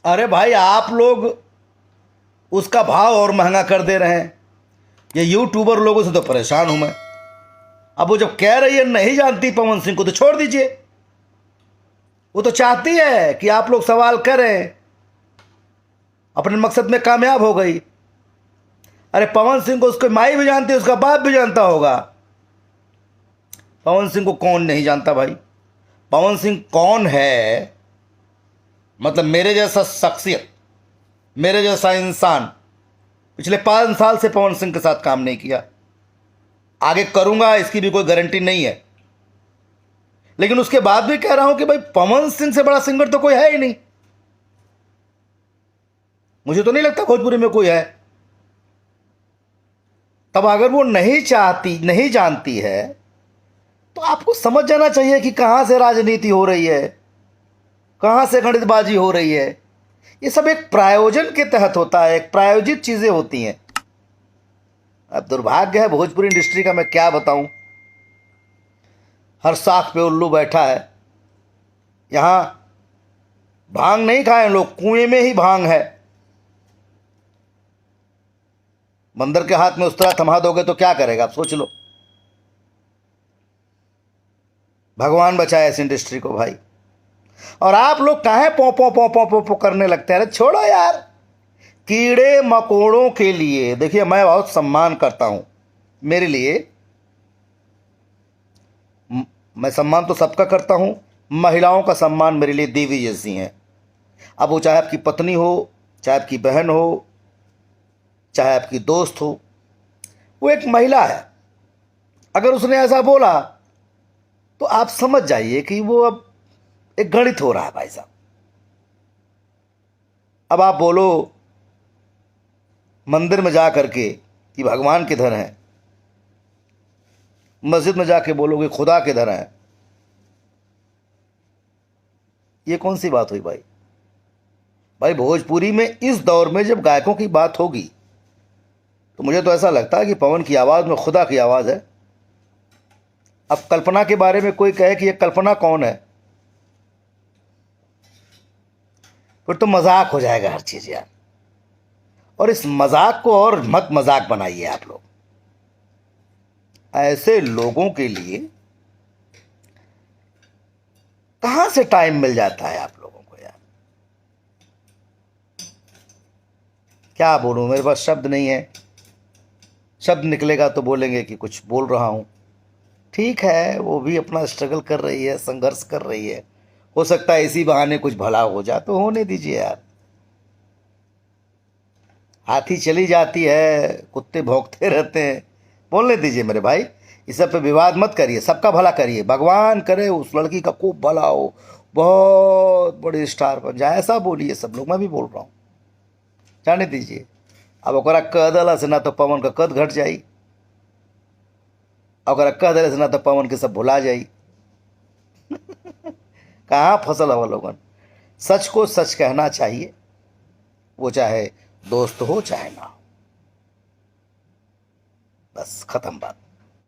अरे भाई, आप लोग उसका भाव और महंगा कर दे रहे हैं। ये यूट्यूबर लोगों से तो परेशान हूं मैं। अब वो जब कह रही है नहीं जानती पवन सिंह को, तो छोड़ दीजिए। वो तो चाहती है कि आप लोग सवाल करें, अपने मकसद में कामयाब हो गई। अरे पवन सिंह को उसकी माई भी जानती है, उसका बाप भी जानता होगा। पवन सिंह को कौन नहीं जानता भाई? पवन सिंह कौन है? मतलब मेरे जैसा शख्सियत, मेरे जैसा इंसान पिछले 5 साल से पवन सिंह के साथ काम नहीं किया। आगे करूंगा इसकी भी कोई गारंटी नहीं है। लेकिन उसके बाद भी कह रहा हूं कि भाई पवन सिंह से बड़ा सिंगर तो कोई है ही नहीं। मुझे तो नहीं लगता भोजपुरी में कोई है। तब अगर वो नहीं चाहती, नहीं जानती है, तो आपको समझ जाना चाहिए कि कहां से राजनीति हो रही है, कहां से गणितबाजी हो रही है। ये सब एक प्रायोजन के तहत होता है, एक प्रायोजित चीजें होती हैं। अब दुर्भाग्य है भोजपुरी इंडस्ट्री का, मैं क्या बताऊं। हर साख पे उल्लू बैठा है। यहां भांग नहीं खाए लोग, कुएं में ही भांग है। बंदर के हाथ में उस तरह थमा दोगे तो क्या करेगा, आप सोच लो। भगवान बचाए इस इंडस्ट्री को भाई। और आप लोग काहे पो पो पो पो पो पो करने लगते हैं? अरे छोड़ो यार। कीड़े मकोड़ों के लिए देखिए, मैं बहुत सम्मान करता हूं। मेरे लिए मैं सम्मान तो सबका करता हूं। महिलाओं का सम्मान मेरे लिए देवी जैसी हैं। अब वो चाहे आपकी पत्नी हो, चाहे आपकी बहन हो, चाहे आपकी दोस्त हो, वो एक महिला है। अगर उसने ऐसा बोला तो आप समझ जाइए कि वो अब एक गणित हो रहा है भाई साहब। अब आप बोलो मंदिर में जा करके कि भगवान किधर है, मस्जिद में जाके बोलोगे खुदा किधर है। ये कौन सी बात हुई भाई? भाई भोजपुरी में इस दौर में जब गायकों की बात होगी, तो मुझे तो ऐसा लगता है कि पवन की आवाज में खुदा की आवाज है। अब कल्पना के बारे में कोई कहे कि ये कल्पना कौन है, फिर तो मजाक हो जाएगा हर चीज यार। और इस मजाक को और मत मजाक बनाइए आप लोग। ऐसे लोगों के लिए कहां से टाइम मिल जाता है आप लोगों को यार? क्या बोलूं, मेरे पास शब्द नहीं है। शब्द निकलेगा तो बोलेंगे कि कुछ बोल रहा हूं। ठीक है, वो भी अपना स्ट्रगल कर रही है, संघर्ष कर रही है। हो सकता है इसी बहाने कुछ भला हो जाए, तो होने दीजिए यार। हाथी चली जाती है, कुत्ते भौंकते रहते हैं, बोलने दीजिए मेरे भाई। इस सब पे विवाद मत करिए, सबका भला करिए। भगवान करे उस लड़की का खूब भला हो, बहुत बड़ी स्टार बन जाए, ऐसा बोलिए सब लोग। मैं भी बोल रहा हूँ, जाने दीजिए। अब ओकरा कह दिला से ना तो पवन का कद घट जाई, ओकरा कह दिला से ना तो पवन के सब भुला जाई। कहाँ फसल हवा लोगन। सच को सच कहना चाहिए, वो चाहे दोस्त हो चाहे ना हो। बस खत्म बात।